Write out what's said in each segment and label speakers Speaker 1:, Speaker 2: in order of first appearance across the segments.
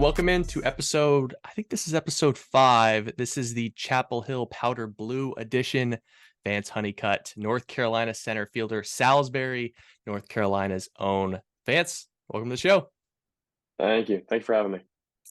Speaker 1: welcome into episode, I think this is episode 5. This is the Chapel Hill Powder Blue edition. Vance Honeycutt, North Carolina center fielder, Salisbury, North Carolina's own. Vance, welcome to the show.
Speaker 2: Thank you. Thanks for having me.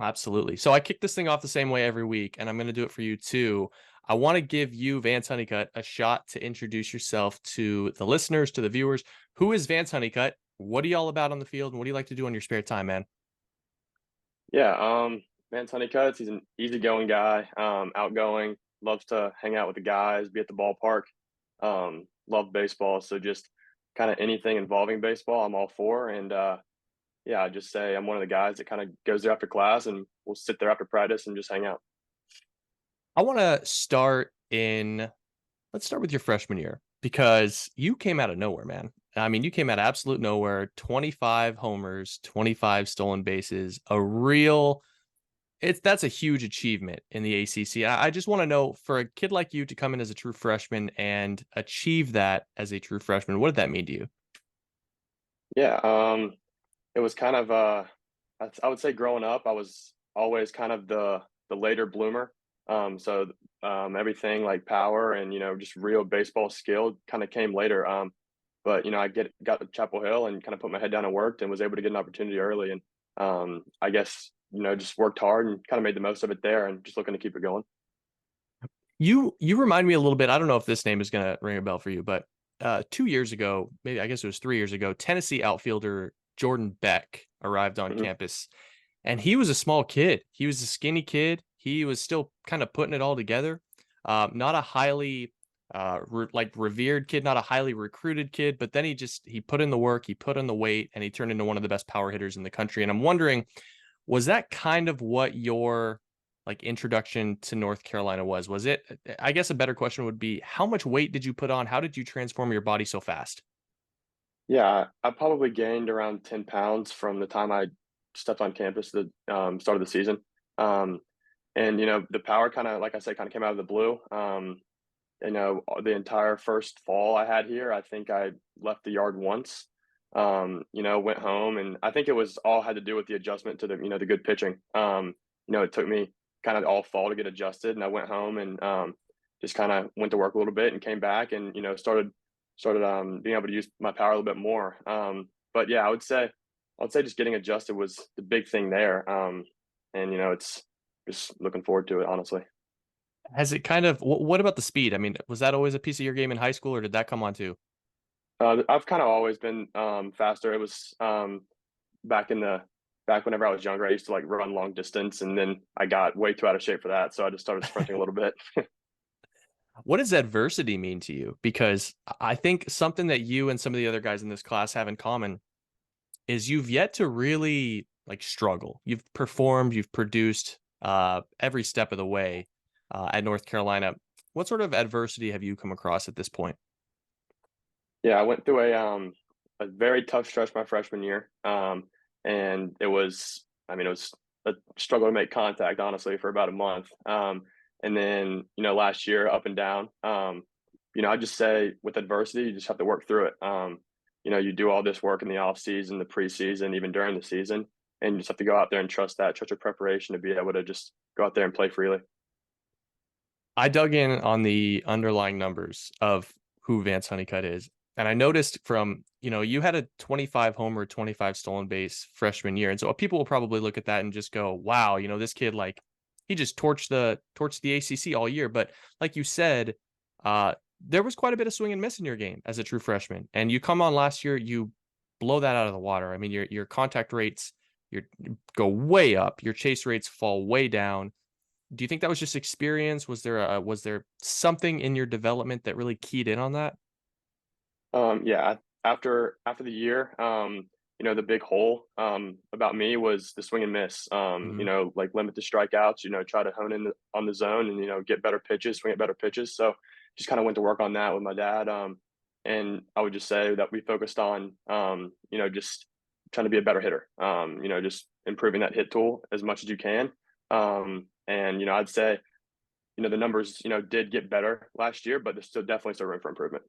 Speaker 1: Absolutely. So I kick this thing off the same way every week, and I'm going to do it for you too. I want to give you, Vance Honeycutt, a shot to introduce yourself to the listeners, to the viewers. Who is Vance Honeycutt? What are you all about on the field? And what do you like to do on your spare time, man?
Speaker 2: Yeah, Vance Honeycutt, he's an easygoing guy, outgoing, loves to hang out with the guys, be at the ballpark, love baseball. So just kind of anything involving baseball, I'm all for. And yeah, I just say I'm one of the guys that kind of goes there after class and we'll sit there after practice and just hang out.
Speaker 1: I want to let's start with your freshman year because you came out of nowhere, man. I mean, you came out of absolute nowhere, 25 homers, 25 stolen bases, that's a huge achievement in the ACC. I just want to know, for a kid like you to come in as a true freshman and achieve that as a true freshman, what did that mean to you?
Speaker 2: Yeah, it was kind of I would say growing up, I was always kind of the later bloomer. Everything like power and just real baseball skill kind of came later. But I got to Chapel Hill and kind of put my head down and worked and was able to get an opportunity early. And I guess just worked hard and kind of made the most of it there and just looking to keep it going.
Speaker 1: You remind me a little bit. I don't know if this name is going to ring a bell for you, but 2 years ago, maybe I guess it was 3 years ago, Tennessee outfielder Jordan Beck arrived on
Speaker 2: Hmm.
Speaker 1: campus, and he was a small kid. He was a skinny kid. He was still kind of putting it all together. Not a highly revered kid, not a highly recruited kid, but then he put in the work, he put in the weight, and he turned into one of the best power hitters in the country. And I'm wondering, was that kind of what your introduction to North Carolina was? Was it, I guess a better question would be, how much weight did you put on? How did you transform your body so fast?
Speaker 2: Yeah, I probably gained around 10 pounds from the time I stepped on campus at the start of the season. Um, and the power kind of, like I said, kind of came out of the blue. The entire first fall I had here, I think I left the yard once. Went home, and I think it was all had to do with the adjustment to the good pitching. It took me kind of all fall to get adjusted, and I went home and just kind of went to work a little bit and came back and started being able to use my power a little bit more. But yeah, I would say just getting adjusted was the big thing there. And it's just looking forward to it, honestly.
Speaker 1: Has it kind of, what about the speed? I mean, was that always a piece of your game in high school, or did that come on too?
Speaker 2: I've kind of always been faster. It was back in the back whenever I was younger. I used to like run long distance, and then I got way too out of shape for that, so I just started sprinting a little bit.
Speaker 1: What does adversity mean to you? Because I think something that you and some of the other guys in this class have in common is you've yet to really struggle. You've performed, you've produced every step of the way at North Carolina. What sort of adversity have you come across at this point?
Speaker 2: Yeah, I went through a very tough stretch my freshman year, and it was a struggle to make contact, honestly, for about a month. And then last year up and down. I just say with adversity, you just have to work through it. You do all this work in the off season, the preseason, even during the season, and you just have to go out there and trust your preparation to be able to just go out there and play freely.
Speaker 1: I dug in on the underlying numbers of who Vance Honeycutt is. And I noticed you had a 25 homer, 25 stolen base freshman year. And so people will probably look at that and just go, wow, this kid, he just torched the ACC all year. But like you said, there was quite a bit of swing and miss in your game as a true freshman. And you come on last year, you blow that out of the water. I mean, your contact rates, go way up, your chase rates fall way down. Do you think that was just experience? Was there something in your development that really keyed in on that?
Speaker 2: Yeah, after the year, the big hole about me was the swing and miss.
Speaker 1: Mhm.
Speaker 2: Like limit the strikeouts. Try to hone in on the zone and get better pitches, swing at better pitches. So just kind of went to work on that with my dad. And I would just say that we focused on just trying to be a better hitter. Just improving that hit tool as much as you can. And I'd say the numbers did get better last year, but there's still definitely still room for improvement.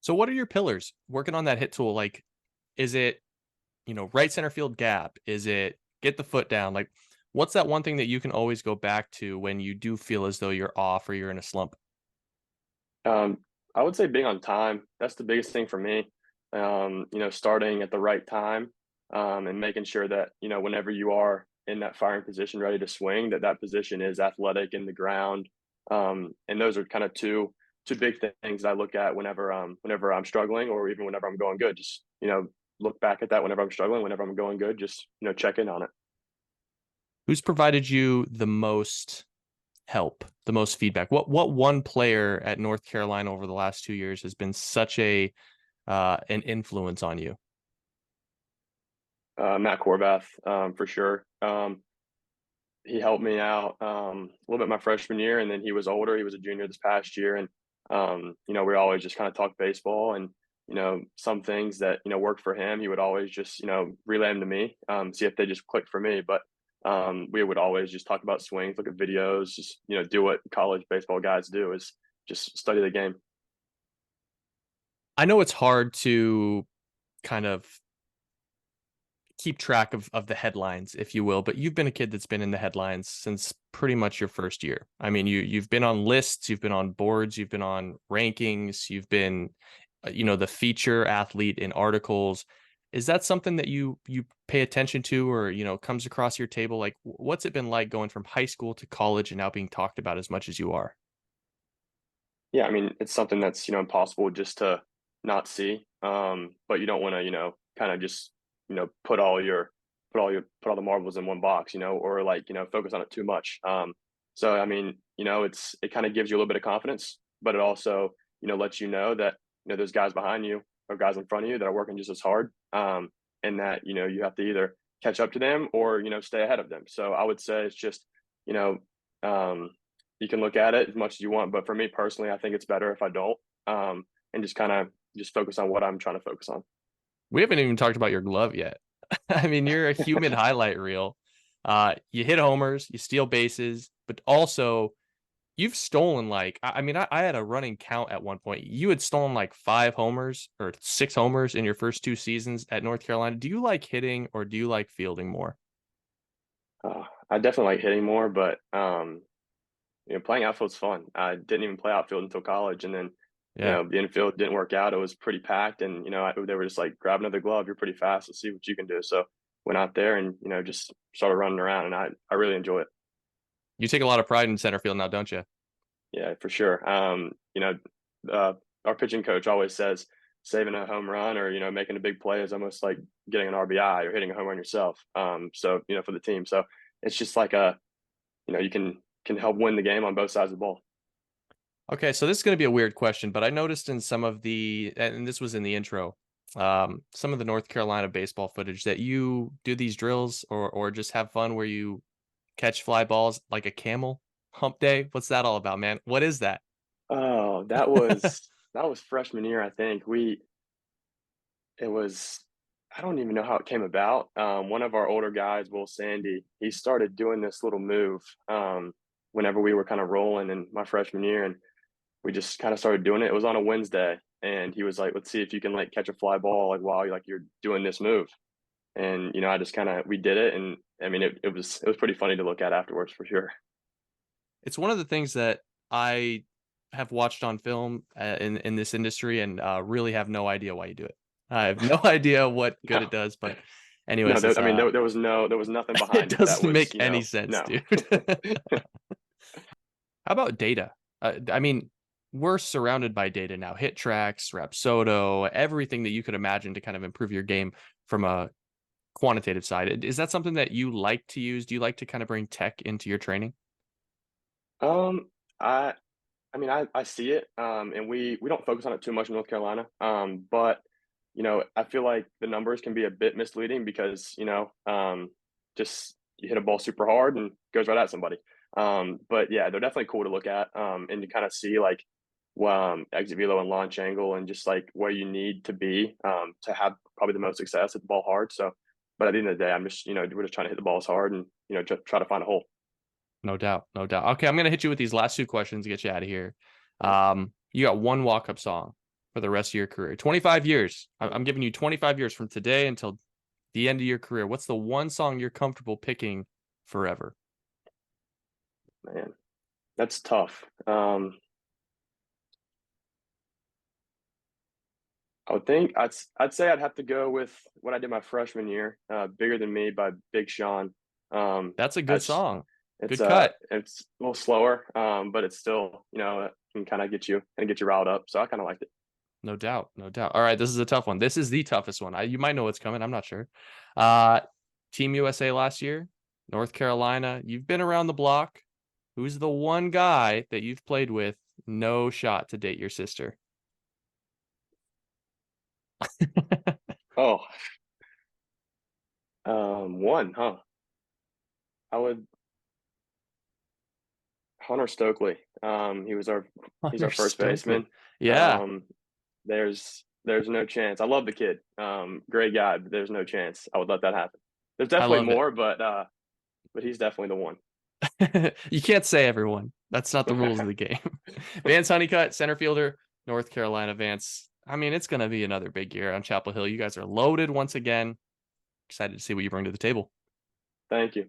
Speaker 1: So what are your pillars working on that hit tool? Is it, right center field gap? Is it get the foot down? What's that one thing that you can always go back to when you do feel as though you're off or you're in a slump?
Speaker 2: Um, I would say being on time. That's the biggest thing for me. Starting at the right time, and making sure that, whenever you are in that firing position, ready to swing, that position is athletic in the ground. And those are kind of two big things that I look at whenever I'm struggling, or even whenever I'm going good. Just, look back at that whenever I'm struggling, whenever I'm going good, just, check in on it.
Speaker 1: Who's provided you the most help, the most feedback? What one player at North Carolina over the last 2 years has been such a an influence on you?
Speaker 2: Matt Corbath, for sure. He helped me out a little bit my freshman year, and then he was older. He was a junior this past year, and we always just kind of talk baseball, and some things that worked for him, he would always just relay them to me, see if they just clicked for me. But we would always just talk about swings, look at videos, just do what college baseball guys do, is just study the game.
Speaker 1: I know it's hard to kind of keep track of the headlines, if you will, but you've been a kid that's been in the headlines since pretty much your first year. I mean, you've been on lists, you've been on boards, you've been on rankings, you've been, the feature athlete in articles. Is that something that you pay attention to, or comes across your table? Like, what's it been like going from high school to college and now being talked about as much as you are?
Speaker 2: Yeah, I mean, it's something that's, impossible just to not see. But you don't want to, kind of just, put all the marbles in one box, or like, focus on it too much. So I mean, it kind of gives you a little bit of confidence, but it also, lets you know that, there's guys behind you or guys in front of you that are working just as hard. And that, you have to either catch up to them or, stay ahead of them. So I would say it's just, you know, um, you can look at it as much as you want, but for me personally, I think it's better if I don't, and just kind of just focus on what I'm trying to focus on.
Speaker 1: We haven't even talked about your glove yet. I mean, you're a human highlight reel. You hit homers, you steal bases, but also you've stolen like I mean, I had a running count at one point. You had stolen like 5 homers or 6 homers in your first 2 seasons at North Carolina. Do you like hitting or do you like fielding more?
Speaker 2: I definitely like hitting more, but playing outfield's fun. I didn't even play outfield until college, and then
Speaker 1: Yeah.
Speaker 2: the infield didn't work out. It was pretty packed, and they were just like, grab another glove. You're pretty fast. Let's see what you can do. So went out there and just started running around, and I really enjoy it.
Speaker 1: You take a lot of pride in center field now, don't you?
Speaker 2: Yeah, for sure. Our pitching coach always says saving a home run or making a big play is almost like getting an RBI or hitting a home run yourself. So for the team, so it's just like you can help win the game on both sides of the ball.
Speaker 1: Okay, so this is going to be a weird question, but I noticed in some of the, and this was in the intro, some of the North Carolina baseball footage that you do these drills or just have fun where you catch fly balls like a camel hump day. What's that all about, man? What is that?
Speaker 2: Oh, that was freshman year, I think. It was I don't even know how it came about. One of our older guys, Will Sandy, he started doing this little move whenever we were kind of rolling in my freshman year, and we just kind of started doing it. It was on a Wednesday, and he was like, "Let's see if you can like catch a fly ball like while you're doing this move." And I just kind of we did it, and I mean it was pretty funny to look at afterwards for sure.
Speaker 1: It's one of the things that I have watched on film in this industry and really have no idea why you do it. I have no idea what good it
Speaker 2: No,
Speaker 1: does, but
Speaker 2: no,
Speaker 1: anyways, it's
Speaker 2: I mean there was nothing
Speaker 1: it
Speaker 2: behind it that
Speaker 1: doesn't
Speaker 2: was
Speaker 1: make any sense,
Speaker 2: no.
Speaker 1: dude. How about data? I mean, we're surrounded by data now. Hit tracks, Rapsodo, everything that you could imagine to kind of improve your game from a quantitative side. Is that something that you like to use? Do you like to kind of bring tech into your training?
Speaker 2: Um, I I mean, I see it, and we don't focus on it too much in North Carolina. But I feel like the numbers can be a bit misleading because just you hit a ball super hard and goes right at somebody. But yeah, they're definitely cool to look at, and to kind of see like exit velo and launch angle and just like where you need to be to have probably the most success at the ball hard. So, but at the end of the day, I'm just we're just trying to hit the balls hard and just try to find a hole.
Speaker 1: No doubt, no doubt. Okay, I'm gonna hit you with these last 2 questions to get you out of here.
Speaker 2: Yeah.
Speaker 1: You got one walk-up song for the rest of your career. 25 years. I'm giving you 25 years from today until the end of your career. What's the one song you're comfortable picking forever?
Speaker 2: Man, that's tough. I would think I'd say I'd have to go with what I did my freshman year, "Bigger Than Me" by Big Sean.
Speaker 1: That's a good
Speaker 2: That's
Speaker 1: song.
Speaker 2: it's
Speaker 1: Good cut.
Speaker 2: it's a little slower, but it's still, it can kind of get you riled up. So I kind of liked it.
Speaker 1: No doubt. No doubt. All right. This is a tough one. This is the toughest one. You might know what's coming. I'm not sure. Uh, Team USA last year, North Carolina. You've been around the block. Who's the one guy that you've played with? No shot to date your sister.
Speaker 2: Oh, one, huh? I would Hunter Stokely. He's
Speaker 1: Hunter
Speaker 2: our first
Speaker 1: Stokely.
Speaker 2: baseman.
Speaker 1: Yeah,
Speaker 2: Um, there's no chance. I love the kid. Great guy, but there's no chance I would let that happen. There's
Speaker 1: I
Speaker 2: definitely
Speaker 1: love it.
Speaker 2: more, but he's definitely the one.
Speaker 1: You can't say everyone. That's not the rules of the game. Vance Honeycutt, center fielder, North Carolina. Vance. I mean, it's going to be another big year on Chapel Hill. You guys are loaded once again. Excited to see what you bring to the table.
Speaker 2: Thank you.